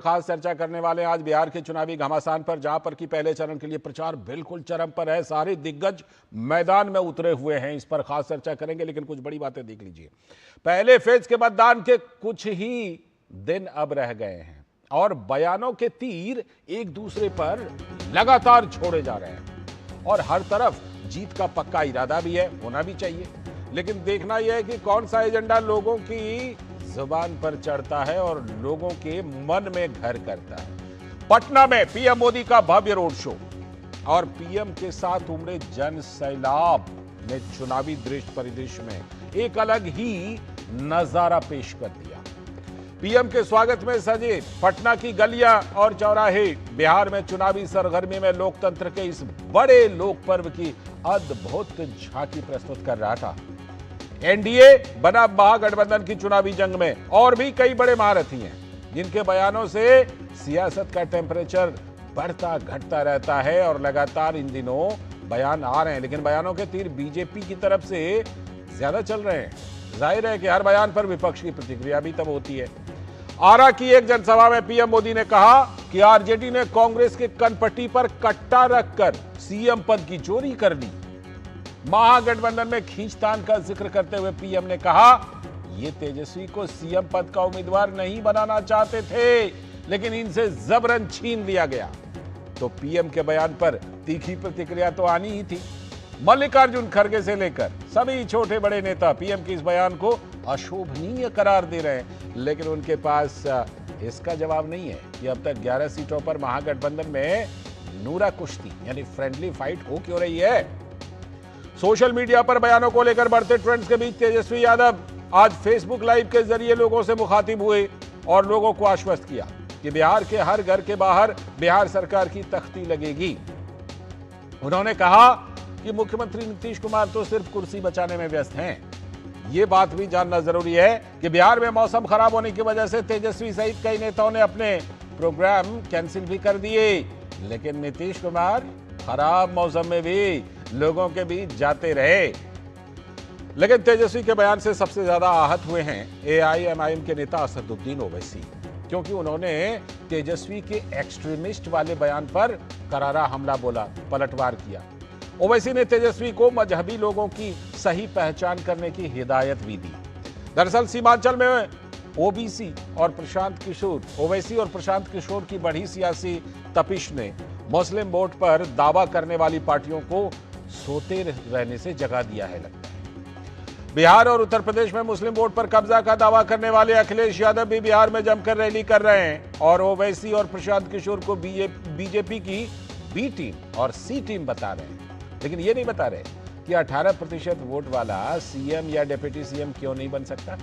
खास चर्चा करने वाले हैं आज बिहार के चुनावी घमासान पर, जहां पर कि पहले चरण के लिए प्रचार बिल्कुल चरम पर है। सारे दिग्गज मैदान में उतरे हुए हैं। इस पर खास चर्चा करेंगे, लेकिन कुछ बड़ी बातें देख लीजिए। पहले फेज के मतदान के कुछ ही दिन अब रह गए हैं और बयानों के तीर एक दूसरे पर लगातार छोड़े जा रहे हैं और हर तरफ जीत का पक्का इरादा भी है, होना भी चाहिए। लेकिन देखना यह है कि कौन सा एजेंडा लोगों की जुबान पर चढ़ता है और लोगों के मन में घर करता है। पटना में पीएम मोदी का भव्य रोड शो और पीएम के साथ उमड़े जन सैलाब ने चुनावी दृश्य परिदृश्य में एक अलग ही नजारा पेश कर दिया। पीएम के स्वागत में सजे पटना की गलियां और चौराहे बिहार में चुनावी सरगर्मी में लोकतंत्र के इस बड़े लोक पर्व की अद्भुत झांकी प्रस्तुत कर रहा था। एनडीए बना महागठबंधन की चुनावी जंग में और भी कई बड़े महारथी हैं, जिनके बयानों से सियासत का टेम्परेचर बढ़ता घटता रहता है और लगातार इन दिनों बयान आ रहे हैं, लेकिन बयानों के तीर बीजेपी की तरफ से ज्यादा चल रहे हैं। जाहिर है कि हर बयान पर विपक्ष की प्रतिक्रिया भी तब होती है। आरा की एक जनसभा में पीएम मोदी ने कहा कि आरजेडी ने कांग्रेस के कनपट्टी पर कट्टा रखकर सीएम पद की चोरी कर ली। महागठबंधन में खींचतान का जिक्र करते हुए पीएम ने कहा, ये तेजस्वी को सीएम पद का उम्मीदवार नहीं बनाना चाहते थे, लेकिन इनसे जबरन छीन लिया गया। तो पीएम के बयान पर तीखी प्रतिक्रिया तो आनी ही थी। मल्लिकार्जुन खड़गे से लेकर सभी छोटे बड़े नेता पीएम के इस बयान को अशोभनीय करार दे रहे हैं, लेकिन उनके पास इसका जवाब नहीं है कि अब तक 11 सीटों पर महागठबंधन में नूरा कुश्ती यानी फ्रेंडली फाइट हो क्यों रही है। सोशल मीडिया पर बयानों को लेकर बढ़ते ट्रेंड्स के बीच तेजस्वी यादव आज फेसबुक लाइव के जरिए लोगों से मुखातिब हुए और लोगों को आश्वस्त किया कि बिहार के हर घर के बाहर बिहार सरकार की तख्ती लगेगी। उन्होंने कहा कि मुख्यमंत्री नीतीश कुमार तो सिर्फ कुर्सी बचाने में व्यस्त हैं। यह बात भी जानना जरूरी है कि बिहार में मौसम खराब होने की वजह से तेजस्वी सहित कई नेताओं ने अपने प्रोग्राम कैंसिल भी कर दिए, लेकिन नीतीश कुमार खराब मौसम में भी लोगों के बीच जाते रहे। लेकिन तेजस्वी के बयान से सबसे ज्यादा आहत हुए हैं एआईएमआईएम के नेता असदुद्दीन ओवैसी, क्योंकि उन्होंने तेजस्वी के एक्सट्रीमिस्ट वाले बयान पर करारा हमला बोला, पलटवार किया। ओवैसी ने तेजस्वी को मजहबी लोगों की सही पहचान करने की हिदायत भी दी। दरअसल सीमांचल में ओबीसी और प्रशांत किशोर ओवैसी और प्रशांत किशोर की बढ़ी सियासी तपिश ने मुस्लिम वोट पर दावा करने वाली पार्टियों को सोते रहने से जगा दिया है, लगता है। बिहार और उत्तर प्रदेश में मुस्लिम वोट पर कब्जा का दावा करने वाले अखिलेश यादव भी बिहार में जमकर रैली कर रहे हैं और ओवैसी और प्रशांत किशोर को बीजेपी की बी टीम और सी टीम बता रहे हैं, लेकिन ये नहीं बता रहे कि 18% वोट वाला सीएम या डिप्टी सीएम क्यों नहीं बन सकता।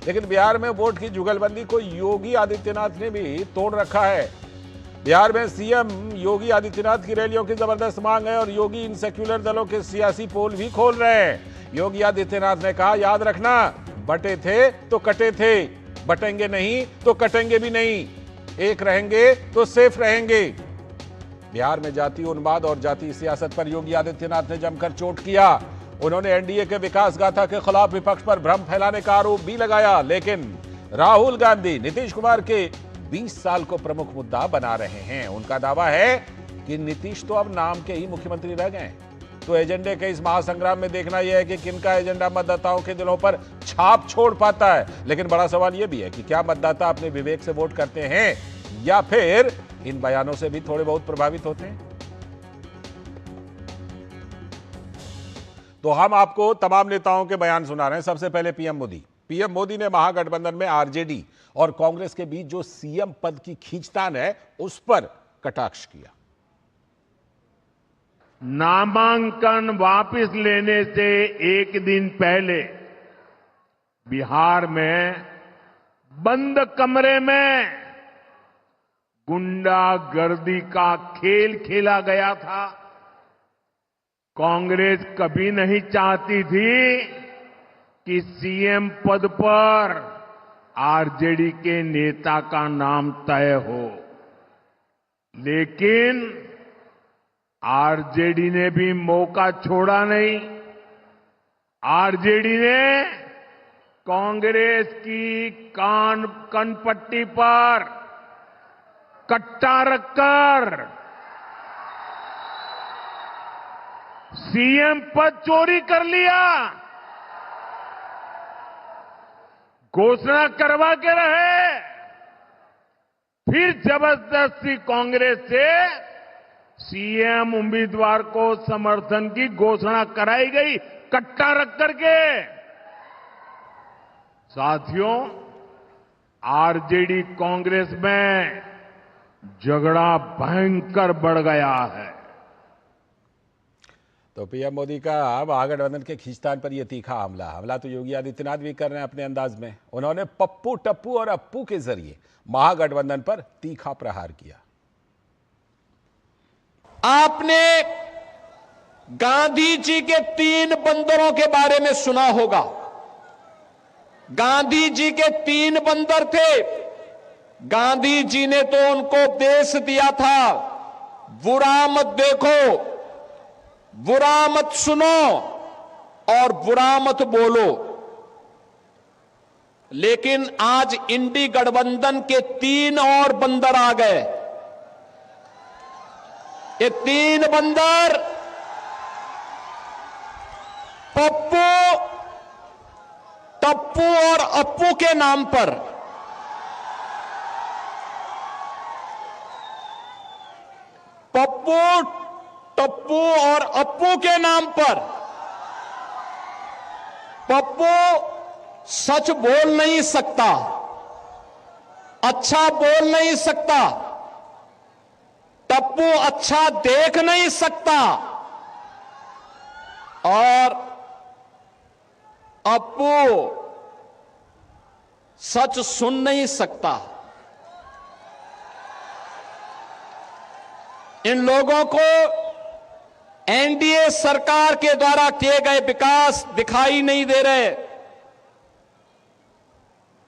लेकिन बिहार में वोट की जुगलबंदी को योगी आदित्यनाथ ने भी तोड़ रखा है। बिहार में सीएम योगी आदित्यनाथ की रैलियों की जबरदस्त मांग है और योगी इन सेक्युलर दलों के सियासी पोल भी खोल रहे हैं। योगी आदित्यनाथ ने कहा, याद रखना, बटे थे तो कटे थे, बटेंगे नहीं तो कटेंगे भी नहीं, एक रहेंगे तो सेफ रहेंगे। बिहार में जातीय उन्माद और जातीय सियासत पर योगी आदित्यनाथ ने जमकर चोट किया। उन्होंने एनडीए के विकास गाथा के खिलाफ विपक्ष पर भ्रम फैलाने का आरोप भी लगाया, लेकिन राहुल गांधी नीतीश कुमार के 20 साल को प्रमुख मुद्दा बना रहे हैं। उनका दावा है कि नीतीश तो अब नाम के ही मुख्यमंत्री रह गए। तो एजेंडे के इस महासंग्राम में देखना यह है कि किनका एजेंडा मतदाताओं के दिलों पर छाप छोड़ पाता है। लेकिन बड़ा सवाल यह भी है कि क्या मतदाता अपने विवेक से वोट करते हैं या फिर इन बयानों से भी थोड़े बहुत प्रभावित होते हैं। तो हम आपको तमाम नेताओं के बयान सुना रहे हैं। सबसे पहले पीएम मोदी ने महागठबंधन में आरजेडी और कांग्रेस के बीच जो सीएम पद की खींचतान है उस पर कटाक्ष किया। नामांकन वापस लेने से एक दिन पहले बिहार में बंद कमरे में गुंडागर्दी का खेल खेला गया था। कांग्रेस कभी नहीं चाहती थी कि सीएम पद पर आरजेडी के नेता का नाम तय हो, लेकिन आरजेडी ने भी मौका छोड़ा नहीं। आरजेडी ने कांग्रेस की कनपट्टी पर कट्टा रखकर सीएम पद चोरी कर लिया, घोषणा करवा के रहे, फिर जबरदस्ती कांग्रेस से सीएम उम्मीदवार को समर्थन की घोषणा कराई गई कट्टा रख करके। साथियों, आरजेडी कांग्रेस में झगड़ा भयंकर बढ़ गया है। तो पीएम मोदी का महागठबंधन के खींचतान पर यह तीखा हमला तो योगी आदित्यनाथ भी कर रहे हैं अपने अंदाज में। उन्होंने पप्पू, टप्पू और अप्पू के जरिए महागठबंधन पर तीखा प्रहार किया। आपने गांधी जी के 3 बंदरों के बारे में सुना होगा। गांधी जी के 3 बंदर थे। गांधी जी ने तो उनको उपदेश दिया था, बुरा मत देखो, बुरा मत सुनो और बुरा मत बोलो। लेकिन आज इंडी गठबंधन के 3 और बंदर आ गए। ये 3 बंदर पप्पू, टप्पू और अप्पू के नाम पर पप्पू, टप्पू और अप्पू के नाम पर पप्पू सच बोल नहीं सकता, अच्छा बोल नहीं सकता, टप्पू अच्छा देख नहीं सकता और अप्पू सच सुन नहीं सकता। इन लोगों को एनडीए सरकार के द्वारा किए गए विकास दिखाई नहीं दे रहे,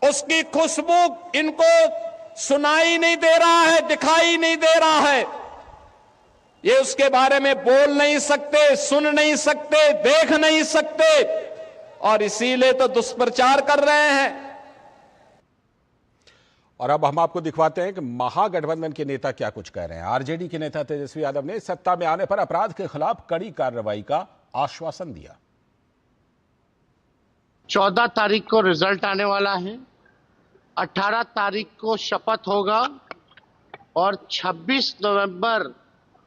उसकी खुशबू इनको सुनाई नहीं दे रहा है, दिखाई नहीं दे रहा है। ये उसके बारे में बोल नहीं सकते, सुन नहीं सकते, देख नहीं सकते और इसीलिए तो दुष्प्रचार कर रहे हैं। और अब हम आपको दिखवाते हैं कि महागठबंधन के नेता क्या कुछ कह रहे हैं। आरजेडी के नेता तेजस्वी यादव ने सत्ता में आने पर अपराध के खिलाफ कड़ी कार्रवाई का आश्वासन दिया। 14 तारीख को रिजल्ट आने वाला है, 18 तारीख को शपथ होगा और 26 नवंबर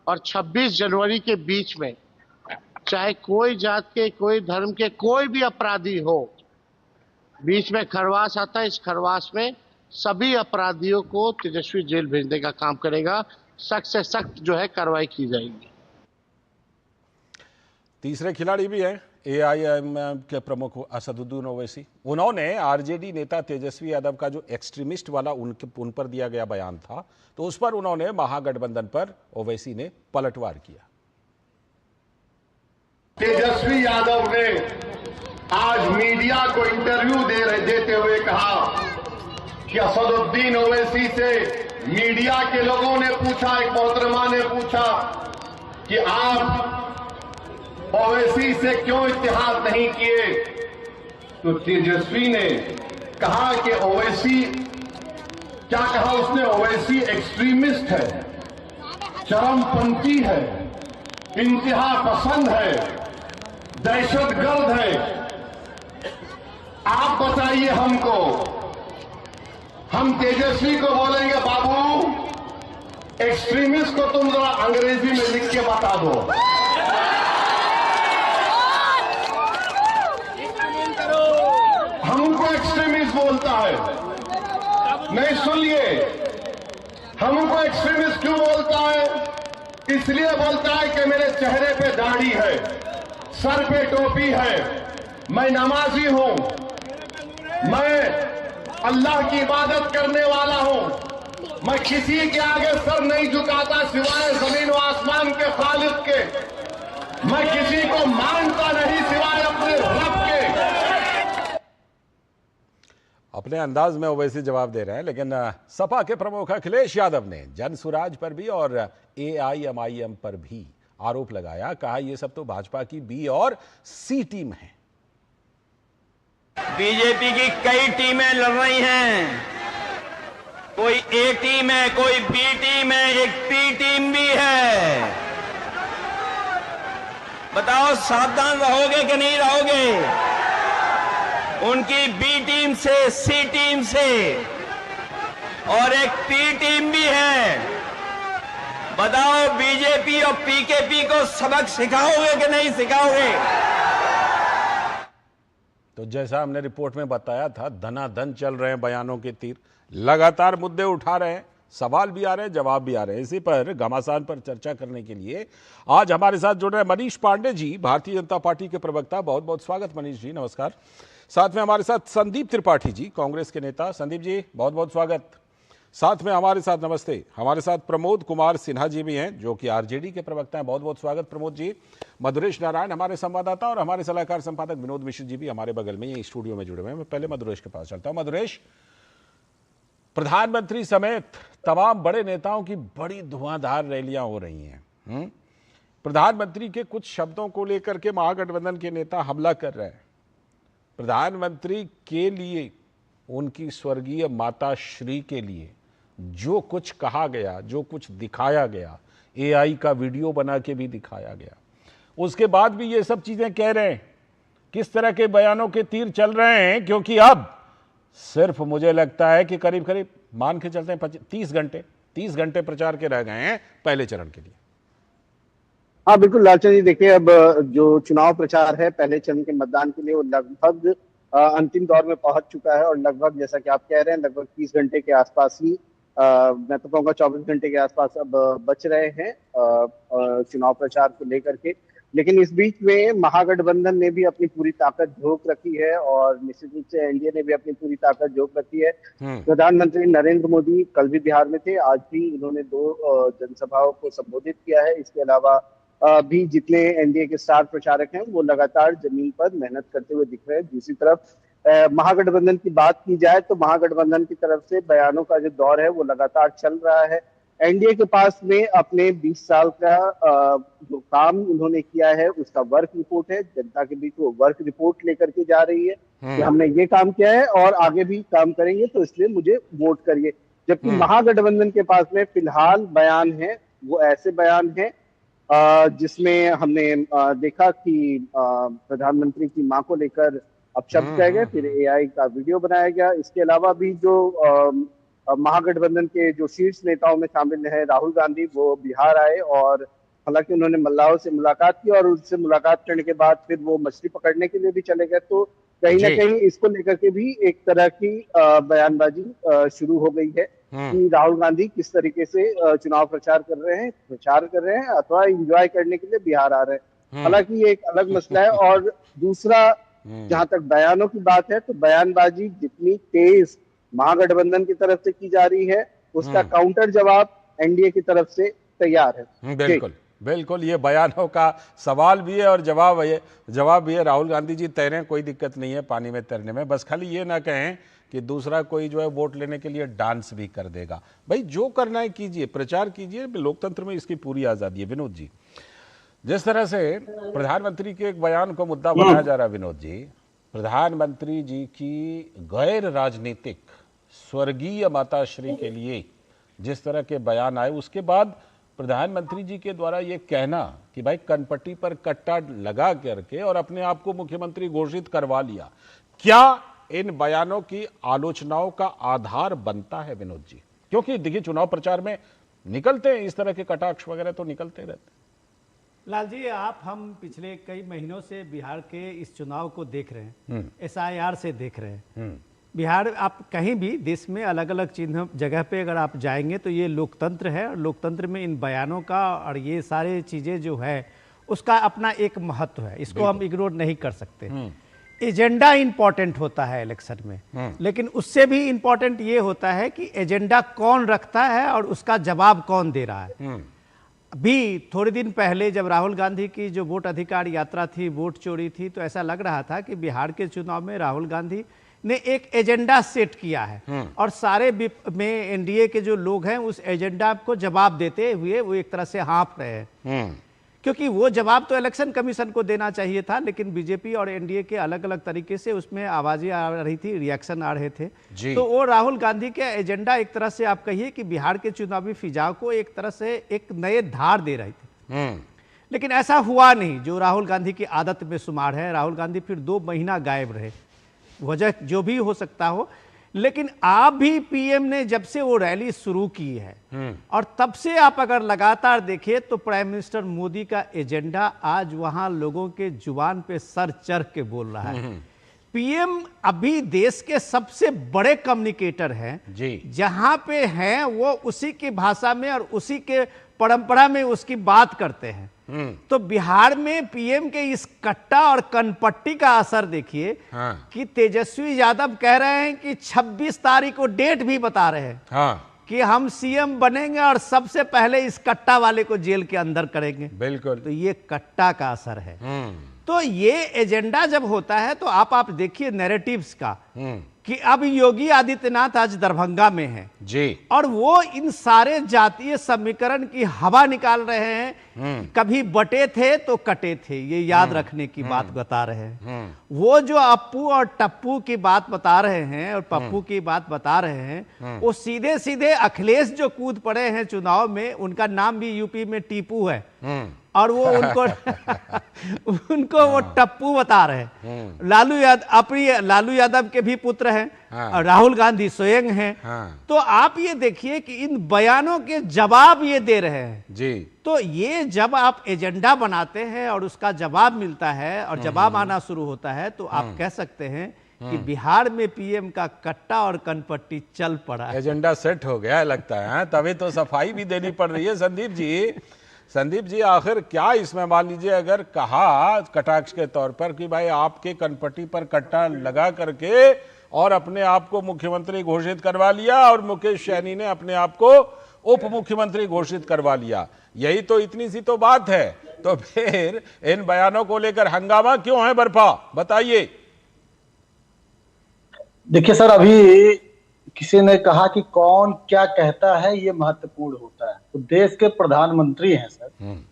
और 26 जनवरी के बीच में चाहे कोई जात के, कोई धर्म के, कोई भी अपराधी हो, बीच में खरवास आता है। इस खरवास में सभी अपराधियों को तेजस्वी जेल भेजने का काम करेगा। सख्त से सख्त जो है कार्रवाई की जाएगी। तीसरे खिलाड़ी भी हैं एआईएमआईएम के प्रमुख असदुद्दीन ओवैसी। उन्होंने आरजेडी नेता तेजस्वी यादव का जो एक्सट्रीमिस्ट वाला उन पर दिया गया बयान था, तो उस पर उन्होंने महागठबंधन पर ओवैसी ने पलटवार किया। तेजस्वी यादव ने आज मीडिया को इंटरव्यू देते हुए कहा कि असदुद्दीन ओवैसी से मीडिया के लोगों ने पूछा, एक मोहतरमा ने पूछा कि आप ओवैसी से क्यों इत्तेहाद नहीं किए, तो तेजस्वी ने कहा कि ओवैसी, क्या कहा उसने, ओवैसी एक्सट्रीमिस्ट है, चरमपंथी है, इंतहा पसंद है, दहशतगर्द है। आप बताइए हमको, हम तेजस्वी को बोलेंगे बाबू एक्सट्रीमिस्ट को तुम जरा अंग्रेजी में लिख के बता दो। हम उनको एक्सट्रीमिस्ट बोलता है, नहीं सुनिए, हम उनको एक्सट्रीमिस्ट क्यों बोलता है? इसलिए बोलता है कि मेरे चेहरे पे दाढ़ी है, सर पे टोपी है, मैं नमाजी हूं, मैं अल्लाह की इबादत करने वाला हूं, मैं किसी के आगे सर नहीं झुकाता सिवाय जमीन व आसमान के खालिक के, मैं किसी को मानता नहीं सिवाय अपने रब के। अपने अंदाज में ओवैसी जवाब दे रहे हैं, लेकिन सपा के प्रमुख अखिलेश यादव ने जनसुराज पर भी और एआईएमआईएम पर भी आरोप लगाया। कहा यह सब तो भाजपा की बी और सी टीम है। बीजेपी की कई टीमें लड़ रही हैं, कोई ए टीम है, कोई बी टीम है, एक पी टीम भी है। बताओ सावधान रहोगे कि नहीं रहोगे? उनकी बी टीम से, सी टीम से और एक पी टीम भी है। बताओ बीजेपी और पीकेपी को सबक सिखाओगे कि नहीं सिखाओगे? तो जैसा हमने रिपोर्ट में बताया था, धनाधन चल रहे हैं बयानों के तीर, लगातार मुद्दे उठा रहे हैं, सवाल भी आ रहे हैं, जवाब भी आ रहे हैं। इसी पर घमासान पर चर्चा करने के लिए आज हमारे साथ जुड़ रहे हैं मनीष पांडे जी, भारतीय जनता पार्टी के प्रवक्ता। बहुत बहुत स्वागत मनीष जी, नमस्कार। साथ में हमारे साथ संदीप त्रिपाठी जी, कांग्रेस के नेता। संदीप जी बहुत बहुत स्वागत। साथ में हमारे साथ, नमस्ते, हमारे साथ प्रमोद कुमार सिन्हा जी भी हैं, जो कि आरजेडी के प्रवक्ता हैं। बहुत बहुत स्वागत प्रमोद जी। मधुरेश नारायण हमारे संवाददाता और हमारे सलाहकार संपादक विनोद मिश्र जी भी हमारे बगल में ये स्टूडियो में जुड़े हुए हैं। मैं पहले मधुरेश के पास चलता हूं। मधुरेश, प्रधानमंत्री समेत तमाम बड़े नेताओं की बड़ी धुआंधार रैलियां हो रही हैं। प्रधानमंत्री के कुछ शब्दों को लेकर के महागठबंधन के नेता हमला कर रहे हैं। प्रधानमंत्री के लिए, उनकी स्वर्गीय माता श्री के लिए जो कुछ कहा गया, जो कुछ दिखाया गया, एआई का वीडियो बना के भी दिखाया गया, उसके बाद भी ये सब चीजें कह रहे हैं। किस तरह के बयानों के तीर चल रहे हैं? क्योंकि अब सिर्फ मुझे लगता है कि करीब करीब मान के चलते हैं 30 घंटे प्रचार के रह गए हैं पहले चरण के लिए। हाँ बिल्कुल लालचंद जी, देखिए अब जो चुनाव प्रचार है पहले चरण के मतदान के लिए वो लगभग अंतिम दौर में पहुंच चुका है और लगभग जैसा कि आप कह रहे हैं लगभग 30 घंटे के आसपास ही, मैं तो कहूँगा 24 घंटे के आसपास अब बच रहे हैं चुनाव प्रचार को लेकर के। लेकिन इस बीच में महागठबंधन ने भी अपनी पूरी ताकत झोंक रखी है और निश्चित रूप से एनडीए ने भी अपनी पूरी ताकत झोंक रखी है। प्रधानमंत्री नरेंद्र मोदी कल भी बिहार में थे, आज भी इन्होंने 2 जनसभाओं को संबोधित किया है। इसके अलावा भी जितने एनडीए के स्टार प्रचारक हैं वो लगातार जमीन पर मेहनत करते हुए दिख रहे हैं। दूसरी तरफ महागठबंधन की बात की जाए तो महागठबंधन की तरफ से बयानों का जो दौर है वो लगातार चल रहा है। एनडीए के पास में अपने 20 साल का जो काम उन्होंने किया है उसका वर्क रिपोर्ट है। जनता के बीच वो वर्क रिपोर्ट लेकर के जा रही है कि हमने ये काम किया है और आगे भी काम करेंगे, तो इसलिए मुझे वोट करिए। जबकि महागठबंधन के पास में फिलहाल बयान है, वो ऐसे बयान है जिसमें हमने देखा कि प्रधानमंत्री की मां को लेकर अपशब्द कहे गए, फिर एआई का वीडियो बनाया गया। इसके अलावा भी जो महागठबंधन के जो शीर्ष नेताओं में शामिल है राहुल गांधी, वो बिहार आए और हालांकि उन्होंने मल्लाहों से मुलाकात की और उनसे मुलाकात करने के बाद फिर वो मछली पकड़ने के लिए भी चले गए। तो कहीं ना कहीं इसको लेकर के भी एक तरह की बयानबाजी शुरू हो गई है कि राहुल गांधी किस तरीके से चुनाव प्रचार कर रहे हैं अथवा एंजॉय करने के लिए बिहार आ रहे हैं। हालांकि ये एक अलग मसला है। और दूसरा, जहां तक बयानों की बात है तो बयानबाजी जितनी तेज महागठबंधन की तरफ से की जा रही है उसका काउंटर जवाब एनडीए की तरफ से तैयार है। बिल्कुल बिल्कुल, ये बयानों का सवाल भी है और जवाब भी है। राहुल गांधी जी तैरें, कोई दिक्कत नहीं है पानी में तैरने में, बस खाली ये ना कहें कि दूसरा कोई जो है वोट लेने के लिए डांस भी कर देगा। भाई जो करना है कीजिए, प्रचार कीजिए, लोकतंत्र में इसकी पूरी आजादी है। विनोद जी, जिस तरह से प्रधानमंत्री के एक बयान को मुद्दा बनाया जा रहा है, विनोद जी, प्रधानमंत्री जी की गैर राजनीतिक स्वर्गीय माताश्री के लिए जिस तरह के बयान आए, उसके बाद प्रधानमंत्री जी के द्वारा ये कहना कि भाई कनपट्टी पर कट्टा लगा करके और अपने आप को मुख्यमंत्री घोषित करवा लिया, क्या इन बयानों की आलोचनाओं का आधार बनता है विनोद जी? क्योंकि देखिए चुनाव प्रचार में निकलते हैं इस तरह के कटाक्ष वगैरह तो निकलते रहते हैं। लाल जी, हम पिछले कई महीनों से बिहार के इस चुनाव को देख रहे हैं, एसआईआर से देख रहे हैं। बिहार, आप कहीं भी देश में अलग अलग चिन्ह जगह पे अगर आप जाएंगे तो ये लोकतंत्र है और लोकतंत्र में इन बयानों का और ये सारे चीज़ें जो है उसका अपना एक महत्व है, इसको हम इग्नोर नहीं कर सकते। एजेंडा इंपॉर्टेंट होता है इलेक्शन में, लेकिन उससे भी इंपॉर्टेंट ये होता है कि एजेंडा कौन रखता है और उसका जवाब कौन दे रहा है। अभी थोड़े दिन पहले जब राहुल गांधी की जो वोट अधिकार यात्रा थी, वोट चोरी थी, तो ऐसा लग रहा था कि बिहार के चुनाव में राहुल गांधी ने एक एजेंडा सेट किया है और सारे में एनडीए के जो लोग हैं उस एजेंडा को जवाब देते हुए वो एक तरह से हाँफ रहे हैं। क्योंकि वो जवाब तो इलेक्शन कमीशन को देना चाहिए था, लेकिन बीजेपी और एनडीए के अलग अलग तरीके से उसमें आवाजें आ रही थी, रिएक्शन आ रहे थे। तो वो राहुल गांधी के एजेंडा एक तरह से आप कहिए कि बिहार के चुनावी फिजाओ को एक तरह से एक नए धार दे रहे थे, लेकिन ऐसा हुआ नहीं। जो राहुल गांधी की आदत में शुमार है, राहुल गांधी फिर 2 महीना गायब रहे, वजह जो भी हो सकता हो। लेकिन आप भी पीएम ने जब से वो रैली शुरू की है और तब से आप अगर लगातार देखिए तो प्राइम मिनिस्टर मोदी का एजेंडा आज वहां लोगों के जुबान पे सर चढ़ के बोल रहा है। पीएम अभी देश के सबसे बड़े कम्युनिकेटर हैं जी, जहां पे हैं वो उसी की भाषा में और उसी के परंपरा में उसकी बात करते हैं। तो बिहार में पीएम के इस कट्टा और कनपट्टी का असर देखिए कि तेजस्वी यादव कह रहे हैं कि 26 तारीख को डेट भी बता रहे हैं कि हम सीएम बनेंगे और सबसे पहले इस कट्टा वाले को जेल के अंदर करेंगे। बिल्कुल, तो ये कट्टा का असर है। तो ये एजेंडा जब होता है तो आप देखिए नैरेटिव्स का कि अब योगी आदित्यनाथ आज दरभंगा में है जी, और वो इन सारे जातीय समीकरण की हवा निकाल रहे हैं। कभी बटे थे तो कटे थे, ये याद रखने की बात बता रहे हैं। वो जो अप्पू और टप्पू की बात बता रहे हैं और पप्पू की बात बता रहे हैं, वो सीधे सीधे अखिलेश जो कूद पड़े हैं चुनाव में, उनका नाम भी यूपी में टीपू है और वो उनको वो टप्पू बता रहे हैं। लालू यादव के भी पुत्र हैं और राहुल गांधी स्वयं हैं। तो आप ये देखिए कि इन बयानों के जवाब ये दे रहे हैं जी। तो ये जब आप एजेंडा बनाते हैं और उसका जवाब मिलता है और जवाब आना शुरू होता है तो आप कह सकते हैं कि बिहार में पीएम का कट्टा और कनपट्टी चल पड़ा है, एजेंडा सेट हो गया लगता है। तभी तो सफाई भी देनी पड़ रही है। संदीप जी आखिर क्या इसमें, मान लीजिए अगर कहा कटाक्ष के तौर पर कि भाई आपके कनपट्टी पर कट्टा लगा करके और अपने आप को मुख्यमंत्री घोषित करवा लिया और मुकेश सैनी ने अपने आप को उप मुख्यमंत्री घोषित करवा लिया, यही तो इतनी सी तो बात है, तो फिर इन बयानों को लेकर हंगामा क्यों है बर्पा, बताइए। देखिए सर, अभी किसी ने कहा कि कौन क्या कहता है ये महत्वपूर्ण होता है। तो देश के प्रधानमंत्री हैं सर,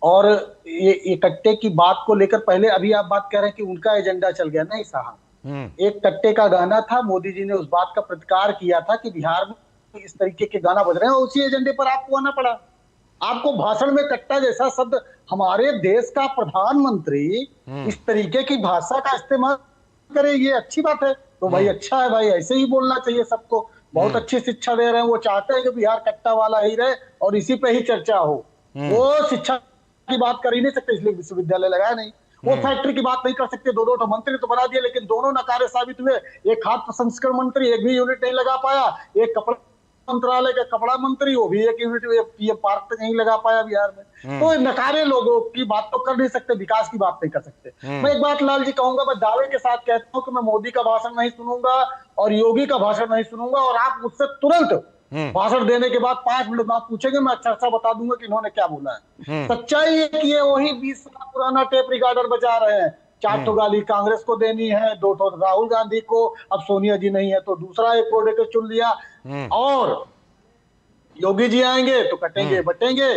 और ये इकट्ठे की बात को लेकर पहले अभी आप बात कह रहे हैं कि उनका एजेंडा चल गया। नहीं साहब, एक कट्टे का गाना था, मोदी जी ने उस बात का प्रतिकार किया था कि बिहार में इस तरीके के गाना बज रहे हैं, उसी एजेंडे पर आपको आना पड़ा। आपको भाषण में कट्टा जैसा शब्द, हमारे देश का प्रधानमंत्री इस तरीके की भाषा का इस्तेमाल करे, ये अच्छी बात है। तो भाई अच्छा है भाई, ऐसे ही बोलना चाहिए सबको। बहुत अच्छी शिक्षा दे रहे हैं, वो चाहते हैं कि बिहार कट्टा वाला ही रहे और इसी पे ही चर्चा हो। वो शिक्षा की बात कर ही नहीं सकते, इसलिए विश्वविद्यालय लगाया नहीं। वो फैक्ट्री की बात नहीं कर सकते, दो मंत्री तो बना दिए, लेकिन दोनों नकारे साबित हुए। एक खाद्य प्रसंस्करण मंत्री एक भी यूनिट नहीं लगा पाया, एक कपड़ा मंत्रालय का कपड़ा मंत्री वो भी एक यूनिट पीएम पार्क तक नहीं लगा पाया बिहार में। तो नकारे लोगों की बात तो कर नहीं सकते, विकास की बात नहीं कर सकते। मैं एक बात लाल जी कहूंगा, मैं दावे के साथ कहता हूं कि मैं मोदी का भाषण नहीं सुनूंगा और योगी का भाषण नहीं सुनूंगा, और आप मुझसे तुरंत भाषण देने के बाद 5 मिनट बाद पूछेंगे, मैं अच्छा बता दूंगा कि इन्होंने क्या बोला है। सच्चाई है कि ये वही 20 साल पुराना टेप रिकॉर्डर बजा रहे हैं। 4 तो गाली कांग्रेस को देनी है, 2 तो राहुल गांधी को, अब सोनिया जी नहीं है तो दूसरा एक कोडे को चुन लिया, और योगी जी आएंगे तो कटेंगे बटेंगे,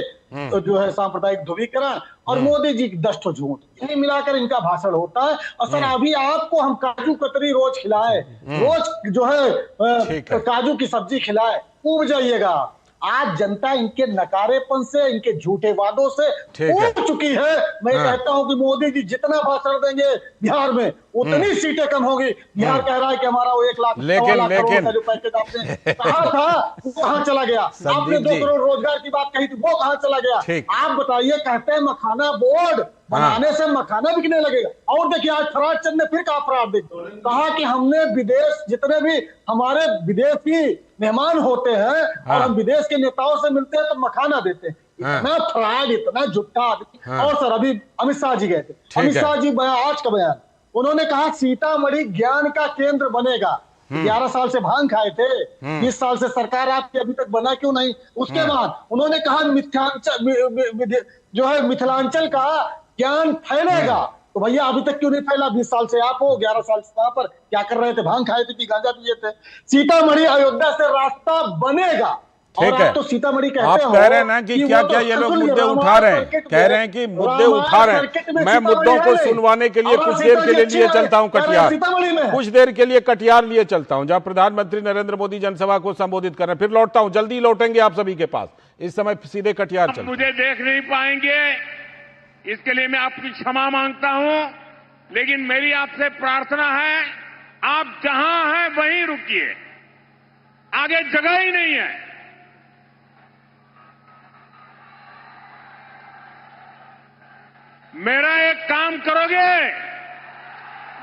तो जो है सांप्रदायिक ध्रुवीकरण, और मोदी जी की 10 झूठ, यही मिलाकर इनका भाषण होता है। और सर अभी आपको हम काजू कतरी रोज खिलाए, रोज जो है काजू की सब्जी खिलाए, ऊब जाइएगा। आज जनता इनके नकारेपन से, इनके झूठे वादों से ऊब चुकी है। मैं कहता हूं कि मोदी जी जितना भाषण देंगे बिहार में उतनी सीटें कम होगी। बिहार कह रहा है कि हमारा वो 1 लाख करोड़ का जो पैकेज आपने कहा था वो कहां चला गया? आपने 2 करोड़ रोजगार की बात कही थी, वो कहां चला गया? आप बताइए। कहते हैं मखाना बोर्ड बनाने से मखाना बिकने लगेगा। और देखिए आज फराज चंद ने फिर कहा, फराज कहा कि हमने विदेश, जितने भी हमारे विदेशी मेहमान होते हैं और हम विदेश के नेताओं से मिलते हैं तो मखाना देते हैं। इतना फ्रॉड, इतना झूठा आदमी। और सर अभी अमित शाह जी गए थे, अमित शाह जी आज का बयान, उन्होंने कहा सीतामढ़ी ज्ञान का केंद्र बनेगा। 11 साल से भांग खाए थे, 20 साल से सरकार आपकी, अभी तक बना क्यों नहीं? उसके बाद उन्होंने कहा जो है मिथिलांचल का ज्ञान फैलेगा। तो भैया अभी तक क्यों नहीं फैला? 20 साल से आप हो, 11 साल से वहां पर क्या कर रहे थे? भांग खाए थे कि गांजा पिए थे? सीतामढ़ी अयोध्या से रास्ता बनेगा, ठीक और है, आप तो सीतामढ़ी कहते आप हो कह रहे हैं ना कि क्या वो क्या तो ये लोग सुनिए, मुद्दे उठा रामायण रहे हैं, सर्किट कह में- रहे हैं कि मुद्दे रामायण उठा रहे सर्किट में हैं। मैं सीतामढ़ी मुद्दों है को नहीं। सुनवाने के लिए और कुछ आप देर के लिए अच्छी लिए बात है, चलता हूं कह रहे हैं कटिहार, सीतामढ़ी में। कुछ देर के लिए कटिहार लिए चलता हूं, जहां प्रधानमंत्री नरेंद्र मोदी जनसभा को संबोधित कर रहे हैं, फिर लौटता हूं, जल्दी लौटेंगे आप सभी के पास। इस समय सीधे कटिहार चलते हैं। मुझे देख नहीं पाएंगे, इसके लिए मैं आपकी क्षमा मांगता हूं, लेकिन मेरी आपसे प्रार्थना है, आप जहां हैं वहीं रुकिए, आगे जगह ही नहीं है। मेरा एक काम करोगे,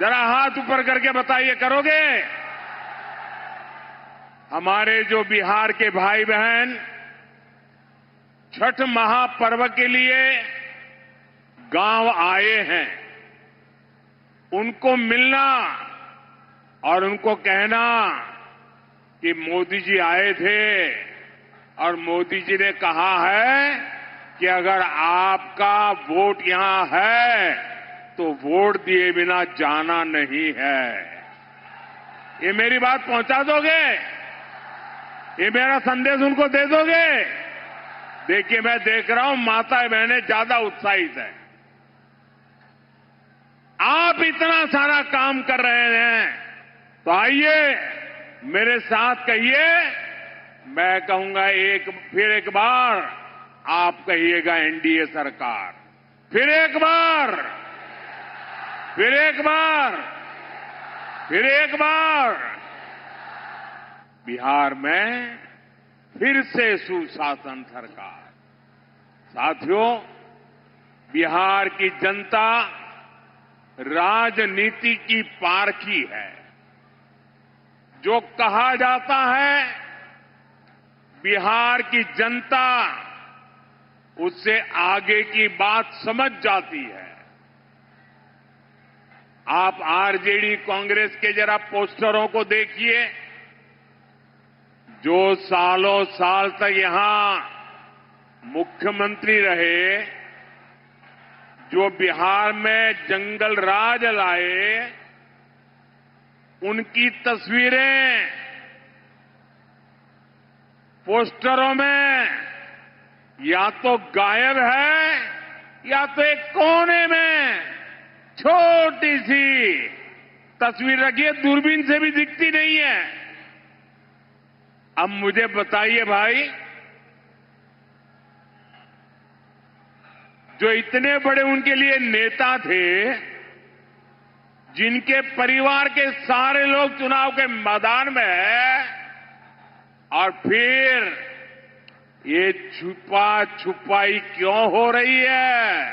जरा हाथ ऊपर करके बताइए, करोगे? हमारे जो बिहार के भाई बहन छठ महापर्व के लिए गांव आए हैं, उनको मिलना और उनको कहना कि मोदी जी आए थे और मोदी जी ने कहा है कि अगर आपका वोट यहां है तो वोट दिए बिना जाना नहीं है। ये मेरी बात पहुंचा दोगे? ये मेरा संदेश उनको दे दोगे? देखिए, मैं देख रहा हूं माताएं बहनें ज्यादा उत्साहित हैं। आप इतना सारा काम कर रहे हैं तो आइए मेरे साथ कहिए, मैं कहूंगा फिर एक बार आप कहिएगा एनडीए सरकार, फिर एक बार, फिर एक बार, फिर एक बार। बिहार में फिर से सुशासन सरकार। साथियों, बिहार की जनता राजनीति की पारखी है। जो कहा जाता है बिहार की जनता उससे आगे की बात समझ जाती है। आप आरजेडी कांग्रेस के जरा पोस्टरों को देखिए, जो सालों साल तक यहां मुख्यमंत्री रहे, जो बिहार में जंगल राज लाए, उनकी तस्वीरें पोस्टरों में या तो गायब है या तो एक कोने में छोटी सी तस्वीर रखी है, दूरबीन से भी दिखती नहीं है। अब मुझे बताइए भाई, जो इतने बड़े उनके लिए नेता थे, जिनके परिवार के सारे लोग चुनाव के मैदान में हैं, और फिर ये छुपा छुपाई क्यों हो रही है?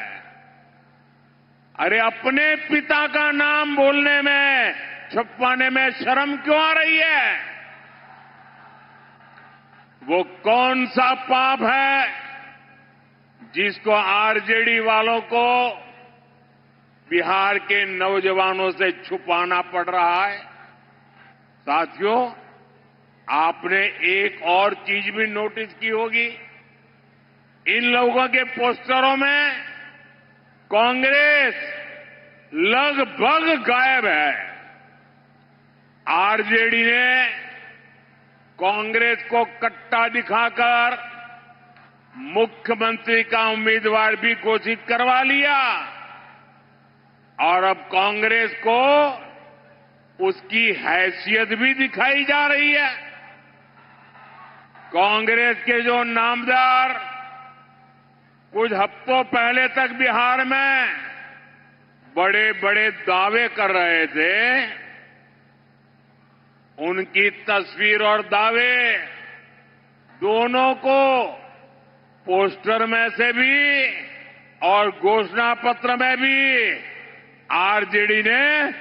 अरे अपने पिता का नाम बोलने में, छुपाने में शर्म क्यों आ रही है? वो कौन सा पाप है जिसको आरजेडी वालों को बिहार के नौजवानों से छुपाना पड़ रहा है? साथियों, आपने एक और चीज भी नोटिस की होगी, इन लोगों के पोस्टरों में कांग्रेस लगभग गायब है। आरजेडी ने कांग्रेस को कट्टा दिखाकर मुख्यमंत्री का उम्मीदवार भी घोषित करवा लिया और अब कांग्रेस को उसकी हैसियत भी दिखाई जा रही है। कांग्रेस के जो नामदार कुछ हफ्तों पहले तक बिहार में बड़े बड़े दावे कर रहे थे, उनकी तस्वीर और दावे दोनों को पोस्टर में से भी और घोषणा पत्र में भी आरजेडी ने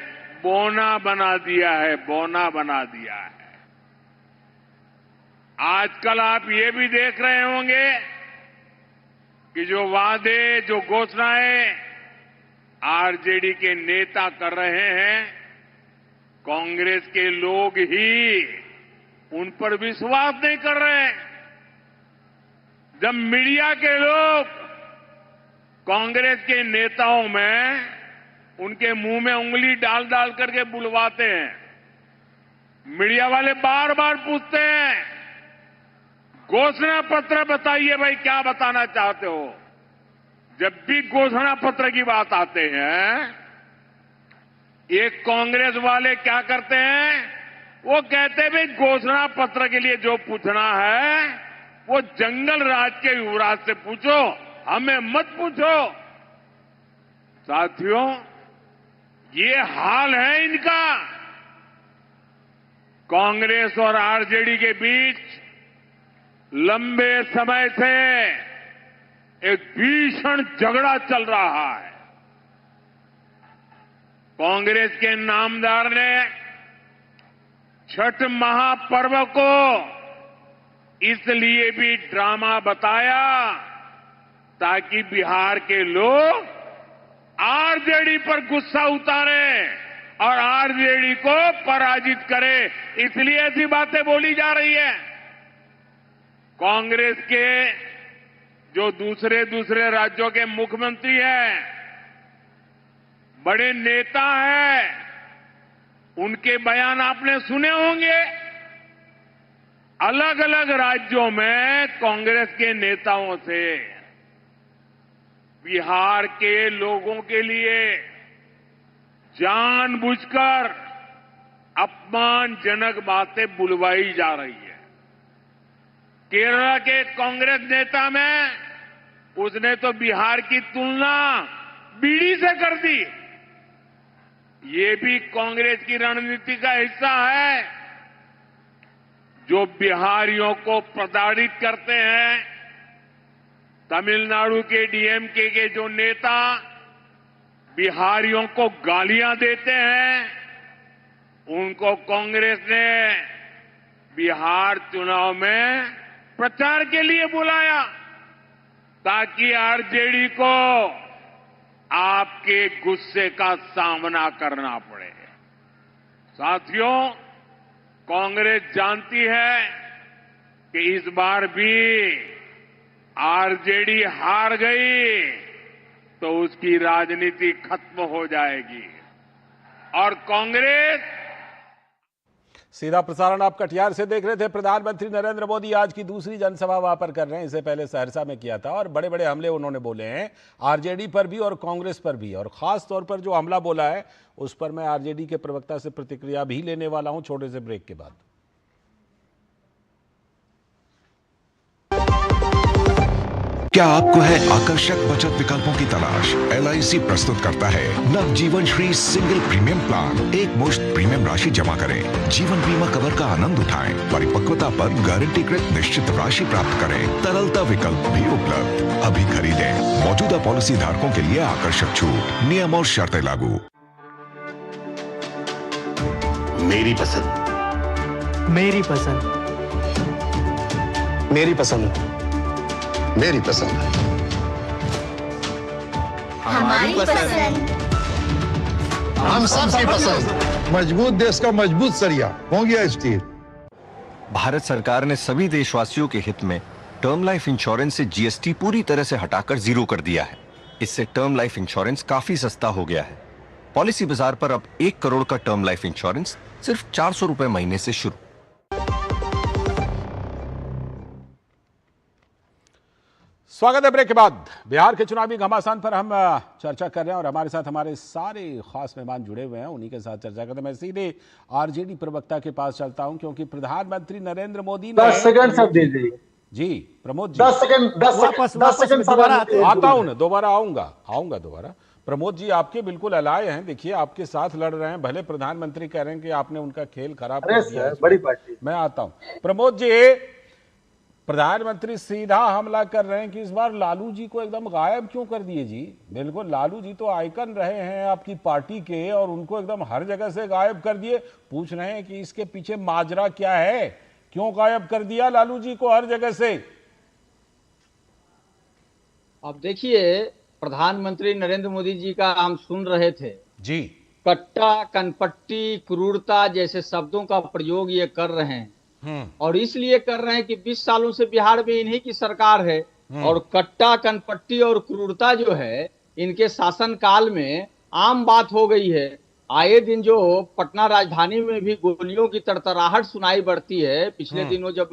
बोना बना दिया है, बोना बना दिया है। आजकल आप ये भी देख रहे होंगे कि जो वादे, जो घोषणाएं आरजेडी के नेता कर रहे हैं, कांग्रेस के लोग ही उन पर विश्वास नहीं कर रहे हैं। जब मीडिया के लोग कांग्रेस के नेताओं में उनके मुंह में उंगली डाल डाल करके बुलवाते हैं, मीडिया वाले बार बार पूछते हैं घोषणा पत्र बताइए भाई, क्या बताना चाहते हो। जब भी घोषणा पत्र की बात आते हैं, ये कांग्रेस वाले क्या करते हैं, वो कहते हैं भाई घोषणा पत्र के लिए जो पूछना है वो जंगल राज के युवराज से पूछो, हमें मत पूछो। साथियों, ये हाल है इनका। कांग्रेस और आरजेडी के बीच लंबे समय से एक भीषण झगड़ा चल रहा है। कांग्रेस के नामदार ने छठ महापर्व को इसलिए भी ड्रामा बताया ताकि बिहार के लोग आरजेडी पर गुस्सा उतारें और आरजेडी को पराजित करें, इसलिए ऐसी बातें बोली जा रही है। कांग्रेस के जो दूसरे राज्यों के मुख्यमंत्री हैं, बड़े नेता हैं, उनके बयान आपने सुने होंगे। अलग अलग राज्यों में कांग्रेस के नेताओं से बिहार के लोगों के लिए जानबूझकर अपमानजनक बातें बुलवाई जा रही है। केरल के कांग्रेस नेता में उसने तो बिहार की तुलना बीड़ी से कर दी। ये भी कांग्रेस की रणनीति का हिस्सा है। जो बिहारियों को प्रताड़ित करते हैं, तमिलनाडु के डीएमके के जो नेता बिहारियों को गालियां देते हैं, उनको कांग्रेस ने बिहार चुनाव में प्रचार के लिए बुलाया ताकि आरजेडी को आपके गुस्से का सामना करना पड़े। साथियों, कांग्रेस जानती है कि इस बार भी आरजेडी हार गई तो उसकी राजनीति खत्म हो जाएगी और कांग्रेस। सीधा प्रसारण आप कटिहार से देख रहे थे। प्रधानमंत्री नरेंद्र मोदी आज की दूसरी जनसभा वहां पर कर रहे हैं। इससे पहले सहरसा में किया था और बड़े बड़े हमले उन्होंने बोले हैं, आरजेडी पर भी और कांग्रेस पर भी। और खास तौर पर जो हमला बोला है उस पर मैं आरजेडी के प्रवक्ता से प्रतिक्रिया भी लेने वाला हूं छोटे से ब्रेक के बाद। क्या आपको है आकर्षक बचत विकल्पों की तलाश? LIC प्रस्तुत करता है नवजीवन श्री सिंगल प्रीमियम प्लान। एक मुश्त प्रीमियम राशि जमा करें, जीवन बीमा कवर का आनंद उठाएं, परिपक्वता पर गारंटीकृत निश्चित राशि प्राप्त करें, तरलता विकल्प भी उपलब्ध। अभी खरीदें। मौजूदा पॉलिसी धारकों के लिए आकर्षक छूट, नियम और शर्तें लागू। मेरी पसंद, मेरी पसंद, मेरी पसंद, मेरी पसंद, हमारी पसंद, हम सबकी पसंद। मजबूत देश का मजबूत सरिया हो गया स्टील। भारत सरकार ने सभी देशवासियों के हित में टर्म लाइफ इंश्योरेंस से जीएसटी पूरी तरह से हटाकर जीरो कर दिया है। इससे टर्म लाइफ इंश्योरेंस काफी सस्ता हो गया है। पॉलिसी बाजार पर अब 1 करोड़ का टर्म लाइफ इंश्योरेंस सिर्फ 400 रुपए महीने से शुरू। स्वागत है ब्रेक के बाद। बिहार के चुनावी घमासान पर हम चर्चा कर रहे हैं और हमारे साथ हमारे सारे खास मेहमान जुड़े हुए हैं। उन्हीं के साथ चर्चा करते हैं। मैं सीधे आरजेडी प्रवक्ता के पास चलता हूं क्योंकि प्रधानमंत्री नरेंद्र मोदी ने 10 सेकंड सब दे दीजिए जी। प्रमोद जी 10 सेकंड आता हूं ना, दोबारा आऊंगा दोबारा। प्रमोद जी आपके बिल्कुल अलाय हैं। देखिए आपके साथ लड़ रहे हैं, भले प्रधानमंत्री कह रहे हैं कि आपने उनका खेल खराब कर दिया। बड़ी पार्टी। मैं आता हूं। प्रमोद जी, प्रधानमंत्री सीधा हमला कर रहे हैं कि इस बार लालू जी को एकदम गायब क्यों कर दिए जी। बिल्कुल, लालू जी तो आइकन रहे हैं आपकी पार्टी के और उनको एकदम हर जगह से गायब कर दिए। पूछ रहे हैं कि इसके पीछे माजरा क्या है, क्यों गायब कर दिया लालू जी को हर जगह से। अब देखिए, प्रधानमंत्री नरेंद्र मोदी जी का हम सुन रहे थे जी। कट्टा, कनपट्टी, क्रूरता जैसे शब्दों का प्रयोग ये कर रहे हैं और इसलिए कर रहे हैं कि 20 सालों से बिहार में इन्हीं की सरकार है और कट्टा, कनपट्टी और क्रूरता जो है इनके शासन काल में आम बात हो गई है। आए दिन जो पटना राजधानी में भी गोलियों की तड़तड़ाहट सुनाई पड़ती है। पिछले दिनों जब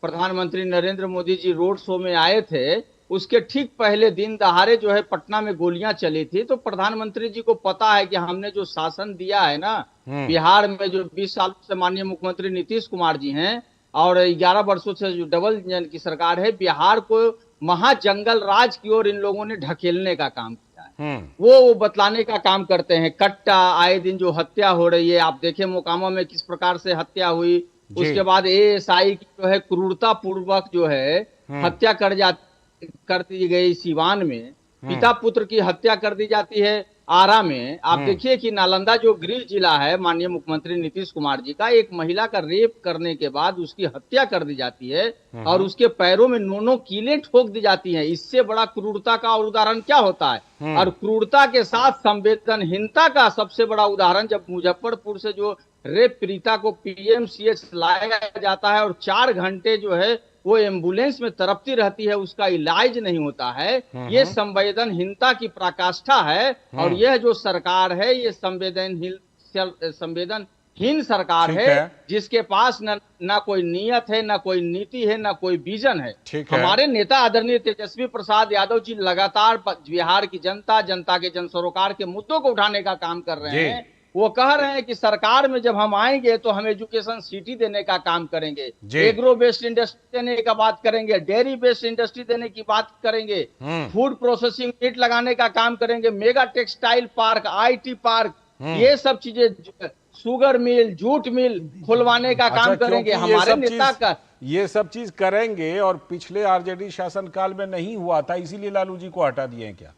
प्रधानमंत्री नरेंद्र मोदी जी रोड शो में आए थे, उसके ठीक पहले दिन दहाड़े जो है पटना में गोलियां चली थी। तो प्रधानमंत्री जी को पता है कि हमने जो शासन दिया है ना बिहार में, जो 20 साल से माननीय मुख्यमंत्री नीतीश कुमार जी हैं और 11 वर्षों से जो डबल इंजन की सरकार है, बिहार को महाजंगल राज की ओर इन लोगों ने ढकेलने का काम किया है। वो बतलाने का काम करते हैं। कट्टा आए दिन जो हत्या हो रही है, आप देखें मोकामा में किस प्रकार से हत्या हुई, उसके बाद एएसआई की जो है क्रूरता पूर्वक जो है हत्या कर दी गई सीवान में, पिता पुत्र की हत्या कर दी जाती है आरा में। आप देखिए कि नालंदा जो गृह जिला है माननीय मुख्यमंत्री नीतीश कुमार जी का, एक महिला का रेप करने के बाद उसकी हत्या कर दी जाती है और उसके पैरों में 9 कीलें ठोक दी जाती हैं। इससे बड़ा क्रूरता का और उदाहरण क्या होता है? और क्रूरता के साथ संवेदनहीनता का सबसे बड़ा उदाहरण जब मुजफ्फरपुर से जो रेप पीड़िता को पीएमसीएच लाया जाता है और 4 घंटे जो है वो एम्बुलेंस में तड़पती रहती है, उसका इलाज नहीं होता है। ये संवेदनहीनता की पराकाष्ठा है। और यह जो सरकार है ये संवेदनहीन सरकार है, जिसके पास ना कोई नियत है, ना कोई नीति है, ना कोई विजन है। हमारे नेता आदरणीय तेजस्वी प्रसाद यादव जी लगातार बिहार की जनता के जन सरोकार के मुद्दों को उठाने का काम कर रहे हैं। वो कह रहे हैं कि सरकार में जब हम आएंगे तो हम एजुकेशन सिटी देने का काम करेंगे, एग्रो बेस्ड इंडस्ट्री देने का बात करेंगे, डेयरी बेस्ड इंडस्ट्री देने की बात करेंगे, फूड प्रोसेसिंग यूनिट लगाने का काम करेंगे, mega textile park, IT park, ये सब चीजें, शुगर मिल, जूट मिल खुलवाने का काम करेंगे। हमारे नेता का ये सब चीज करेंगे और पिछले आरजेडी शासनकाल में नहीं हुआ था, इसीलिए लालू जी को हटा दिए हैं क्या?